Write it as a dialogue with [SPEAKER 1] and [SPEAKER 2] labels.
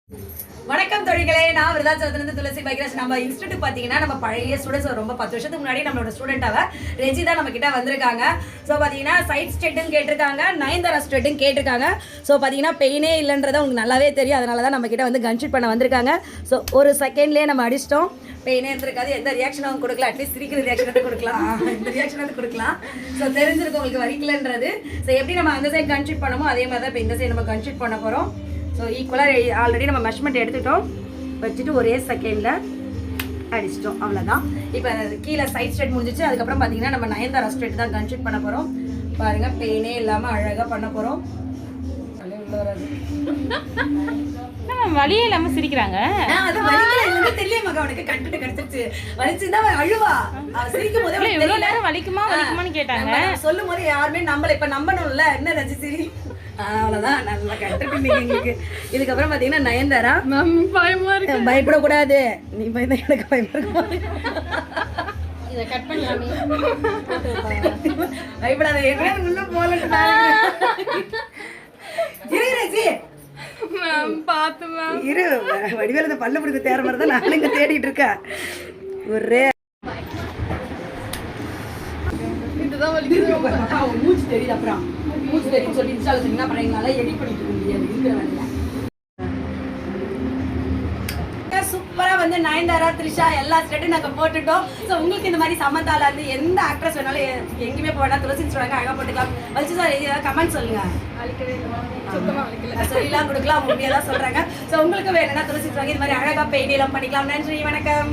[SPEAKER 1] வணக்கம் தோழிகளே, நான் விருதாச்சலத்திலிருந்து துளசி பைக்ராஜ். நம்ம இன்ஸ்டியூட் பார்த்தீங்கன்னா நம்ம பழைய ஸ்டூடெண்ட்ஸ் ரொம்ப 10 வருஷத்துக்கு முன்னாடி நம்மளோட ஸ்டூடெண்டாக ரெஜி தான் நம்ம கிட்ட வந்திருக்காங்க. ஸோ பார்த்தீங்கன்னா சைட் ஸ்டெட்டும் கேட்டிருக்காங்க, நயன்தாரா ஸ்டெட்டும் கேட்டிருக்காங்க. ஸோ பார்த்தீங்கன்னா பெயினே இல்லைன்றதை உங்களுக்கு நல்லாவே தெரியும். அதனால தான் நம்ம கிட்ட வந்து கன்சல்ட் பண்ண வந்திருக்காங்க. ஸோ ஒரு செகண்ட்லேயே நம்ம அடிச்சிட்டோம். பெயினே இருந்திருக்காது, எந்த ரியாக்ஷனும் கொடுக்கல. அட்லீஸ்ட் சிரிக்கிற ரியாக்ஷன் கொடுக்கலாம், இந்த ரியாக்ஷன் கொடுக்கலாம். ஸோ தெரிஞ்சிருக்கும் உங்களுக்கு வலிக்கலன்றது. ஸோ எப்படி நம்ம அந்த சைடு கன்சல்ட் பண்ணமோ அதே மாதிரி தான் இப்போ இந்த சைடு நம்ம கன்சல்ட் பண்ண போகிறோம். ஸோ ஈக்குவலாக ஆல்ரெடி நம்ம மெஷர்மெண்ட் எடுத்துட்டோம், வச்சுட்டு ஒரே செகண்டில் அடிச்சிட்டோம், அவ்வளோதான். இப்போ கீழே சைட் ஸ்ட்ரெட் முடிஞ்சிச்சு. அதுக்கப்புறம் பார்த்தீங்கன்னா நம்ம நயன்தாரா ஸ்ட்ரெட் தான் கன்சல்ட் பண்ண போகிறோம். பாருங்கள், பெயினே இல்லாமல் அழகாக பண்ண போகிறோம்.
[SPEAKER 2] வலியே இல்லாம சிரிக்கிறாங்க.
[SPEAKER 1] அது வலிக்கல தெரியல மகா, உனக்கு கட்டுட்டு கிடைச்சிருச்சு. வலிச்சுதான் அழுவா. சிரிக்கும் போதே
[SPEAKER 2] இவ்வளவு நேரம் வலிக்குமான்னு கேட்டாங்க.
[SPEAKER 1] சொல்லும் போது யாருமே நம்மள இப்ப நம்பணும்ல, என்ன ரசி சிரி. அவ்வளவுதான், நல்லா கட்டுட்டு எங்களுக்கு. இதுக்கப்புறம் பாத்தீங்கன்னா நயன்தாரா.
[SPEAKER 2] பயமா இருக்கு.
[SPEAKER 1] பயப்படக்கூடாது, நீ பயந்தா எனக்கு பயமா இருக்கு.
[SPEAKER 2] இதை கட் பண்ணலாமே.
[SPEAKER 1] பயப்படாத, எங்க உள்ள போல இரு. வடிவேல இந்த பல்ல பிடிக்க தேற மாதிரி தான் நானும் இங்க தேடிட்டு இருக்கேன். ஒரே மூச்சு தெரியுது. அப்புறம் மூச்சு தெரியும் சொல்லி இன்ஸ்டால சொன்னீங்கன்னா அப்புறம் எங்களால எடிட் பண்ணிட்டு இருக்க முடியாது. இருக்கிற வேலையில சூப்பரா வந்து நயன்தாரா, த்ரிஷா எல்லா ஸ்டெட்டும் நாங்க போட்டுட்டோம். ஸோ உங்களுக்கு இந்த மாதிரி சமந்தால இருந்து எந்த ஆக்ட்ரஸ் வேணாலும் எங்கேயுமே போனா துளசி சொல்றாங்க, அழகா போட்டுக்கலாம். வச்சு சார் ஏதாவது கமெண்ட் சொல்லுங்க. சொல்லிலாம் கொடுக்கலாம், உண்மையா தான் சொல்றாங்க. ஸோ உங்களுக்கு வேணும்னா துளசி சொல்றாங்க, இது மாதிரி அழகா பெயிண்ட் எல்லாம் பண்ணிக்கலாம். நன்றி, வணக்கம்.